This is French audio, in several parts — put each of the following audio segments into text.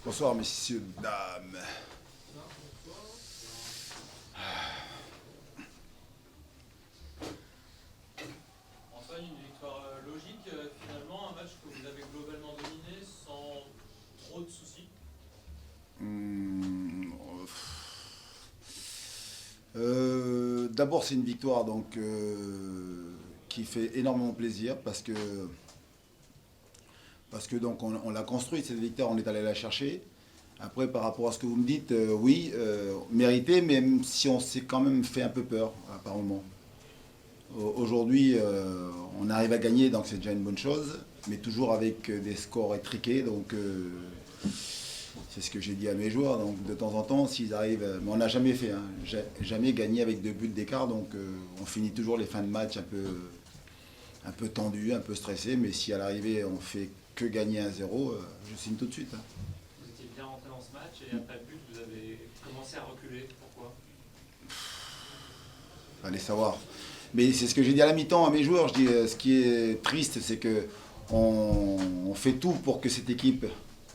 Bonsoir messieurs, dames. Antoine, une victoire logique, finalement, un match que vous avez globalement dominé sans trop de soucis. Hum, D'abord c'est une victoire donc qui fait énormément plaisir parce que donc on l'a construite cette victoire, on est allé la chercher. Après par rapport à ce que vous me dites, oui, mérité, même si on s'est quand même fait un peu peur apparemment. Aujourd'hui, on arrive à gagner, donc c'est déjà une bonne chose, mais toujours avec des scores étriqués, donc c'est ce que j'ai dit à mes joueurs. Donc de temps en temps, s'ils arrivent, mais on n'a jamais fait, hein, jamais gagné avec 2 buts d'écart, donc on finit toujours les fins de match un peu tendus, un peu stressés, mais si à l'arrivée on fait que gagner 1-0, je signe tout de suite, hein. Vous étiez bien rentré dans ce match et après le but, vous avez commencé à reculer. Pourquoi? Allez savoir. Mais c'est ce que j'ai dit à la mi-temps à mes joueurs. Je dis, ce qui est triste, c'est que on fait tout pour que cette équipe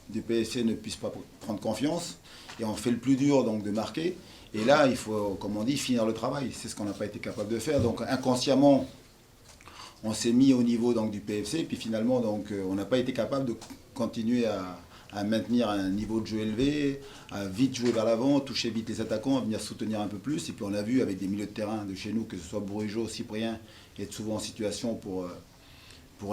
du PSC ne puisse pas prendre confiance. Et on fait le plus dur, donc, de marquer. Et là, il faut, comme on dit, finir le travail. C'est ce qu'on n'a pas été capable de faire. Donc, inconsciemment, on s'est mis au niveau donc, du PFC. Puis finalement, donc, on n'a pas été capable de continuer à maintenir un niveau de jeu élevé, à vite jouer vers l'avant, toucher vite les attaquants, à venir soutenir un peu plus. Et puis on a vu avec des milieux de terrain de chez nous, que ce soit Bourigeaud, Cyprien, être souvent en situation pour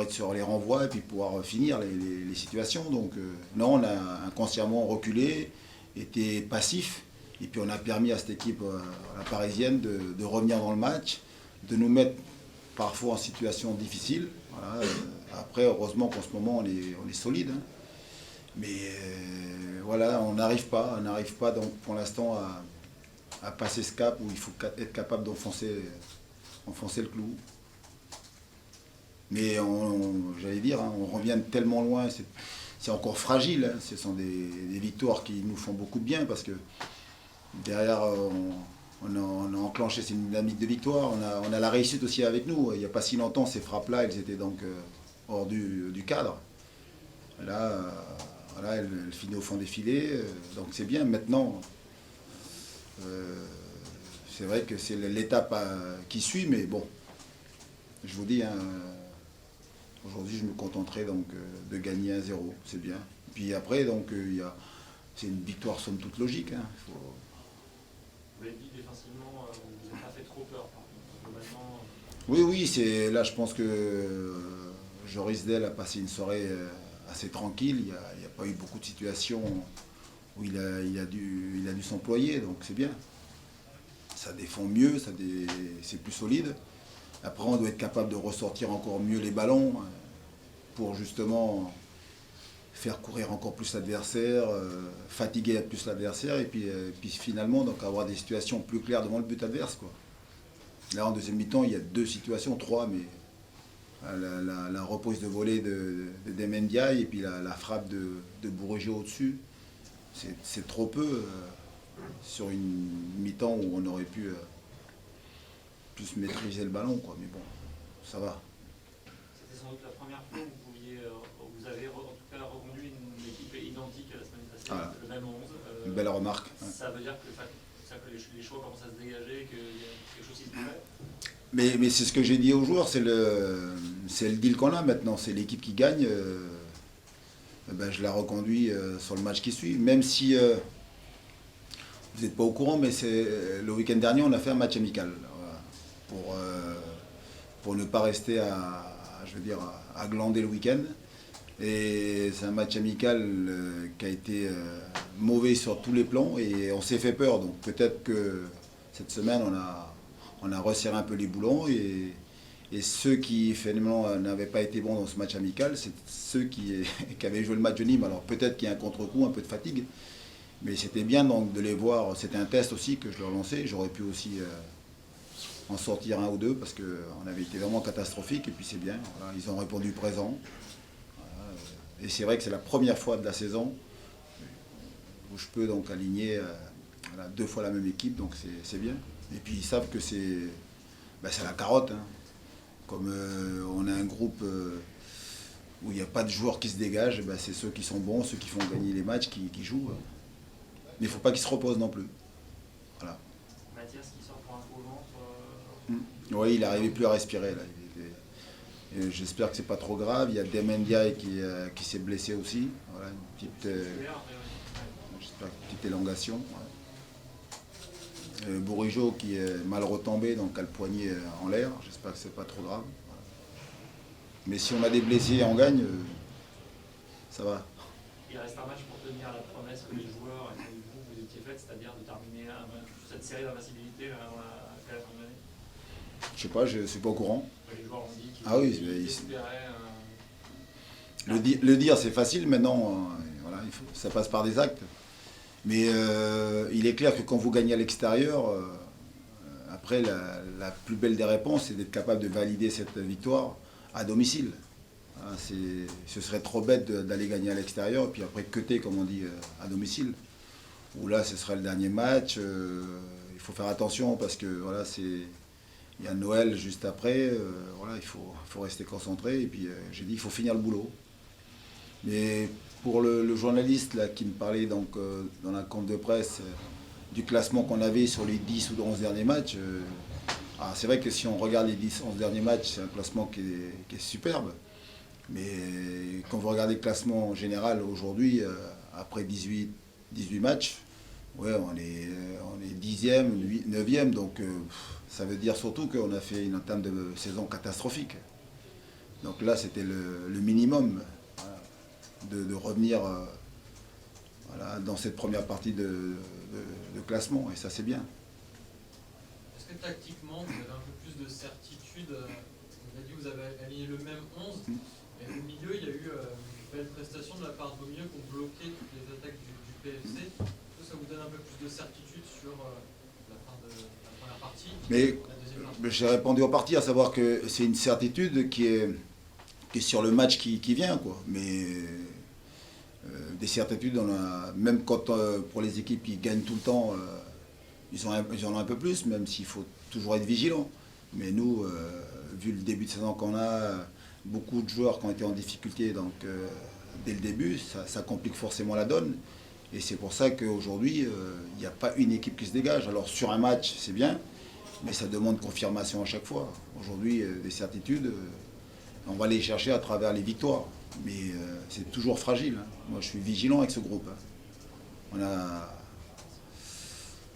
être sur les renvois et puis pouvoir finir les situations. Donc non, on a inconsciemment reculé, été passif. Et puis on a permis à cette équipe, la parisienne, de revenir dans le match, de nous mettre parfois en situation difficile. Voilà. Après, heureusement qu'en ce moment, on est solide, hein. Mais voilà, on n'arrive pas donc pour l'instant à passer ce cap où il faut être capable enfoncer le clou. Mais j'allais dire, hein, on revient de tellement loin, c'est encore fragile, hein. Ce sont des victoires qui nous font beaucoup de bien parce que derrière, on a enclenché cette dynamique de victoire. On a la réussite aussi avec nous. Il n'y a pas si longtemps, ces frappes-là, elles étaient donc hors du cadre. Là, voilà, elle finit au fond des filets, donc c'est bien. Maintenant, euh, c'est vrai que c'est l'étape qui suit, mais bon, je vous dis, hein, aujourd'hui je me contenterai donc de gagner 1-0, c'est bien. Puis après, donc c'est une victoire somme toute logique, hein. Vous l'avez dit défensivement, vous n'avez pas fait trop peur. Globalement, Oui, oui, là je pense que Joris Del a passé une soirée assez tranquille. Il n'y a pas eu beaucoup de situations où il a dû s'employer, donc c'est bien. Ça défend mieux, c'est plus solide. Après, on doit être capable de ressortir encore mieux les ballons pour justement faire courir encore plus l'adversaire, fatiguer plus l'adversaire, et puis finalement donc avoir des situations plus claires devant le but adverse, quoi. Là, en deuxième mi-temps, il y a 2 situations, 3, mais la reprise de volée de Demendiaye et puis la frappe de Bourigeaud au-dessus, c'est trop peu sur une mi-temps où on aurait pu plus maîtriser le ballon, quoi. Mais bon, ça va. c'était sans doute la première fois où vous avez en tout cas reconduit une équipe identique à la semaine passée, Voilà. le même 11. Une belle remarque, ouais. Ça veut dire que les choix commencent à se dégager, qu'il y a quelque chose qui se fait. Mais c'est ce que j'ai dit aux joueurs, c'est le deal qu'on a maintenant, c'est l'équipe qui gagne. Ben, je la reconduis sur le match qui suit, même si vous n'êtes pas au courant, mais le week-end dernier, on a fait un match amical, voilà, pour ne pas rester je veux dire, à glander le week-end. Et c'est un match amical qui a été mauvais sur tous les plans et on s'est fait peur. Donc peut-être que cette semaine, on a resserré un peu les boulons et ceux qui finalement n'avaient pas été bons dans ce match amical, c'est ceux qui avaient joué le match de Nîmes. Alors peut-être qu'il y a un contre-coup, un peu de fatigue, mais c'était bien donc de les voir. C'était un test aussi que je leur lançais. J'aurais pu aussi en sortir un ou deux parce qu'on avait été vraiment catastrophique et puis c'est bien. Voilà, ils ont répondu présent. Et c'est vrai que c'est la première fois de la saison où je peux donc aligner voilà, 2 fois la même équipe, donc c'est bien. Et puis ils savent que c'est la carotte, hein. Comme on a un groupe où il n'y a pas de joueurs qui se dégagent, ben, c'est ceux qui sont bons, ceux qui font gagner les matchs, qui jouent. Mais il ne faut pas qu'ils se reposent non plus. Voilà. Mathias qui sort pour un faux ventre. Oui, il n'arrivait plus à respirer. Là. J'espère que c'est pas trop grave. Il y a Demendiaï qui s'est blessé aussi. Voilà, j'espère une petite élongation. Ouais. Bourigeaud qui est mal retombé, donc a le poignet en l'air. J'espère que c'est pas trop grave. Voilà. Mais si on a des blessés et on gagne, ça va. Il reste un match pour tenir la promesse que les joueurs et que vous étiez faite, c'est-à-dire de terminer cette série d'invincibilité avant la fin de l'année. Je sais pas, je ne suis pas au courant. Les joueurs ont dit qu'ils espéraient le dire c'est facile, maintenant voilà, ça passe par des actes. Mais il est clair que quand vous gagnez à l'extérieur, après la plus belle des réponses, c'est d'être capable de valider cette victoire à domicile. Hein, ce serait trop bête d'aller gagner à l'extérieur, et puis après cuter, comme on dit, à domicile. Où là, ce serait le dernier match. Il faut faire attention parce que voilà, il y a Noël juste après. Voilà, il faut rester concentré. Et puis j'ai dit, il faut finir le boulot. Mais pour le journaliste là, qui me parlait donc, dans la conf de presse du classement qu'on avait sur les 10 ou 11 derniers matchs, c'est vrai que si on regarde les 10-11 derniers matchs, c'est un classement qui est superbe. Mais quand vous regardez le classement en général aujourd'hui, après 18 matchs, ouais, on est 10e, 9e. Donc ça veut dire surtout qu'on a fait une entame de saison catastrophique. Donc là, c'était le minimum. De revenir voilà, dans cette première partie de classement, et ça c'est bien. Est-ce que tactiquement vous avez un peu plus de certitude? Vous avez dit que vous avez aligné le même 11, mais au milieu il y a eu une belle prestation de la part de milieu qui ont bloqué toutes les attaques du PFC. Est-ce que ça vous donne un peu plus de certitude sur la fin de la première partie? Mais j'ai répondu en partie, à savoir que c'est une certitude qui est sur le match qui vient, quoi. Mais des certitudes, même quand pour les équipes qui gagnent tout le temps, ils en ont un peu plus, même s'il faut toujours être vigilant. Mais nous, vu le début de saison qu'on a, beaucoup de joueurs qui ont été en difficulté donc, dès le début, ça complique forcément la donne. Et c'est pour ça qu'aujourd'hui, il n'y a pas une équipe qui se dégage. Alors sur un match, c'est bien, mais ça demande confirmation à chaque fois. Aujourd'hui, des certitudes, on va les chercher à travers les victoires. Mais c'est toujours fragile. Hein. Moi, je suis vigilant avec ce groupe. Hein.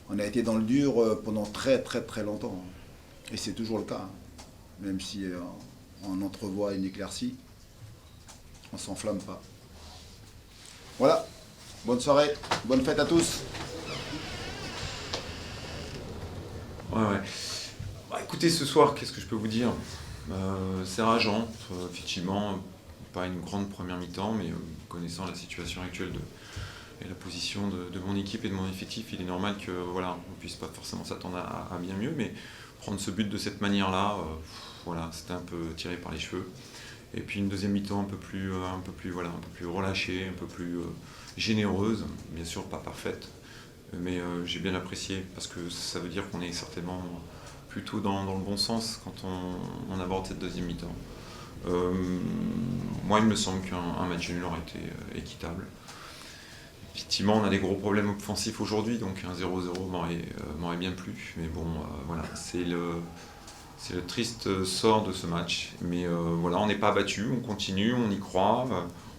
On a été dans le dur pendant très très très longtemps. Et c'est toujours le cas. Hein. Même si on entrevoit une éclaircie, on ne s'enflamme pas. Voilà. Bonne soirée. Bonne fête à tous. Ouais. Bah, écoutez, ce soir, qu'est-ce que je peux vous dire ? C'est rageant, effectivement. Pas une grande première mi-temps, mais connaissant la situation actuelle et la position de mon équipe et de mon effectif, il est normal que voilà, on ne puisse pas forcément s'attendre à bien mieux, mais prendre ce but de cette manière-là, voilà, c'était un peu tiré par les cheveux. Et puis une deuxième mi-temps un peu plus relâchée, un peu plus généreuse, bien sûr pas parfaite, mais j'ai bien apprécié parce que ça veut dire qu'on est certainement plutôt dans le bon sens quand on aborde cette deuxième mi-temps. Moi, il me semble qu'un match nul aurait été équitable. Effectivement, on a des gros problèmes offensifs aujourd'hui, donc un 0-0 m'aurait bien plu. Mais bon, voilà, c'est le triste sort de ce match. Mais voilà, on n'est pas abattu, on continue, on y croit,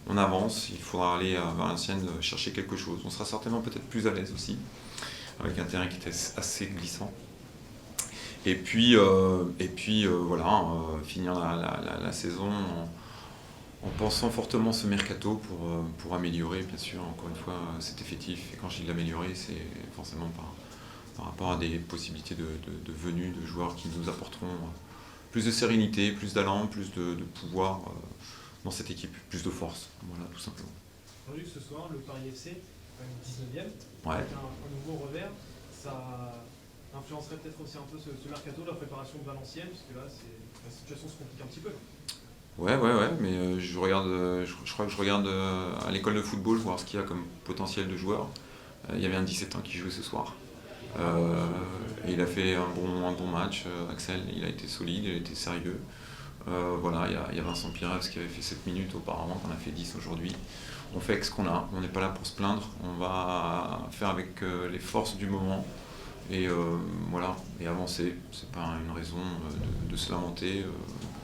on avance. Il faudra aller à Valenciennes chercher quelque chose. On sera certainement peut-être plus à l'aise aussi, avec un terrain qui était assez glissant. Et puis voilà, finir la saison en pensant fortement ce mercato pour améliorer, bien sûr, encore une fois, cet effectif. Et quand je dis l'améliorer, c'est forcément par rapport à des possibilités de venue de joueurs qui nous apporteront plus de sérénité, plus d'allant, plus de pouvoir dans cette équipe, plus de force, voilà, tout simplement. On a vu que ce soir, le Paris FC, 19e, ouais. avec un nouveau revers, ça influencerait peut-être aussi un peu ce mercato, la préparation de Valenciennes, puisque là, la situation se complique un petit peu. Ouais, mais je crois que je regarde à l'école de football, voir ce qu'il y a comme potentiel de joueurs. Il y avait un 17 ans qui jouait ce soir. Et il a fait un bon match, Axel, il a été solide, il a été sérieux. Voilà, il y a Vincent Pires qui avait fait 7 minutes auparavant, qu'on a fait 10 aujourd'hui. On fait avec ce qu'on a, on n'est pas là pour se plaindre, on va faire avec les forces du moment et voilà, et avancer. C'est pas une raison de se lamenter,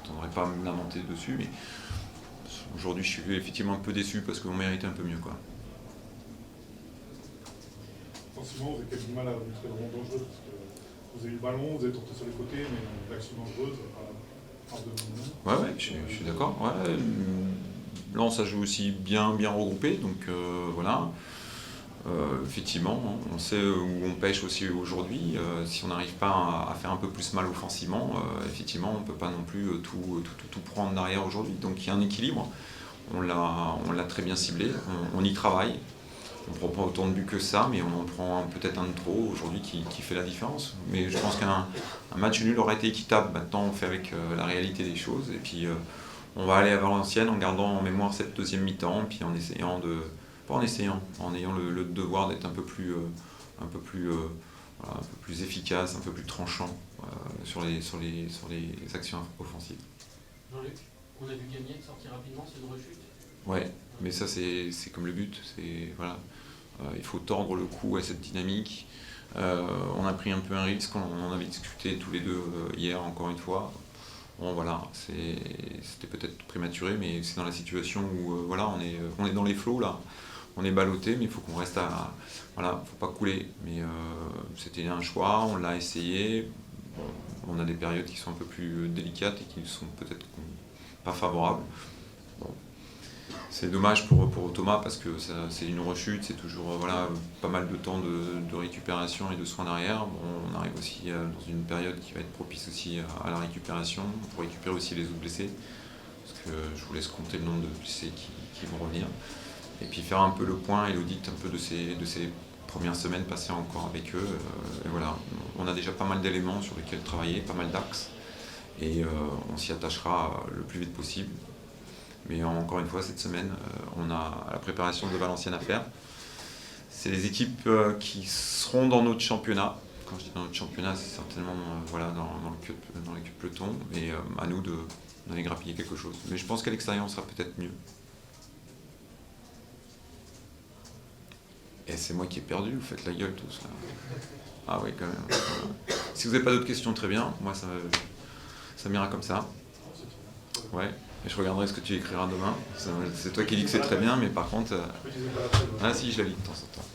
je ne pas à me lamenter dessus, mais aujourd'hui je suis effectivement un peu déçu parce qu'on méritait un peu mieux, quoi. Offensivement, vous avez peut-être du mal à vous montrer vraiment dangereux parce que vous avez eu le ballon, vous avez tourné sur les côtés, mais l'action dangereuse, pas de... Ouais, je suis d'accord. Ouais. Là, on s'est joué aussi bien regroupé, donc voilà. Effectivement, on sait où on pêche aussi aujourd'hui. Si on n'arrive pas à faire un peu plus mal offensivement, effectivement, on ne peut pas non plus tout prendre derrière aujourd'hui. Donc il y a un équilibre. On l'a très bien ciblé. On y travaille. On ne prend pas autant de buts que ça, mais on en prend peut-être un de trop aujourd'hui qui fait la différence. Mais je pense qu'un match nul aurait été équitable. Maintenant, on fait avec la réalité des choses. Et puis, on va aller à Valenciennes en gardant en mémoire cette deuxième mi-temps, puis en essayant en ayant le devoir d'être un peu plus efficace, un peu plus tranchant sur les actions offensives. Jean-Luc, on a dû gagner, sortir rapidement, c'est une rechute. Ouais, mais ça c'est comme le but, voilà. Il faut tordre le cou à cette dynamique. On a pris un peu un risque, on en avait discuté tous les deux hier encore une fois. Bon voilà, c'était peut-être prématuré, mais c'est dans la situation où voilà, on est dans les flots là, on est ballotté, mais il faut qu'on reste voilà, faut pas couler. Mais c'était un choix, on l'a essayé. Bon, on a des périodes qui sont un peu plus délicates et qui sont peut-être pas favorables. Bon. C'est dommage pour Thomas parce que c'est une rechute, c'est toujours voilà, pas mal de temps de récupération et de soins derrière. Bon, on arrive aussi dans une période qui va être propice aussi à la récupération, pour récupérer aussi les autres blessés, parce que je vous laisse compter le nombre de blessés qui vont revenir. Et puis faire un peu le point et l'audit un peu de ces premières semaines passées encore avec eux. Et voilà, on a déjà pas mal d'éléments sur lesquels travailler, pas mal d'axes, et on s'y attachera le plus vite possible. Mais encore une fois, cette semaine, on a la préparation de Valenciennes à faire. C'est les équipes qui seront dans notre championnat. Quand je dis dans notre championnat, c'est certainement voilà, dans les queues de peloton. Et à nous d'aller grappiller quelque chose. Mais je pense qu'à l'extérieur, on sera peut-être mieux. Et c'est moi qui ai perdu, vous faites la gueule tous là. Ah oui, quand même. Voilà. Si vous n'avez pas d'autres questions, très bien. Moi, ça m'ira comme ça. Ouais. Et je regarderai ce que tu écriras demain. C'est toi qui dis que c'est très bien, mais par contre... Ah si, je la lis de temps en temps.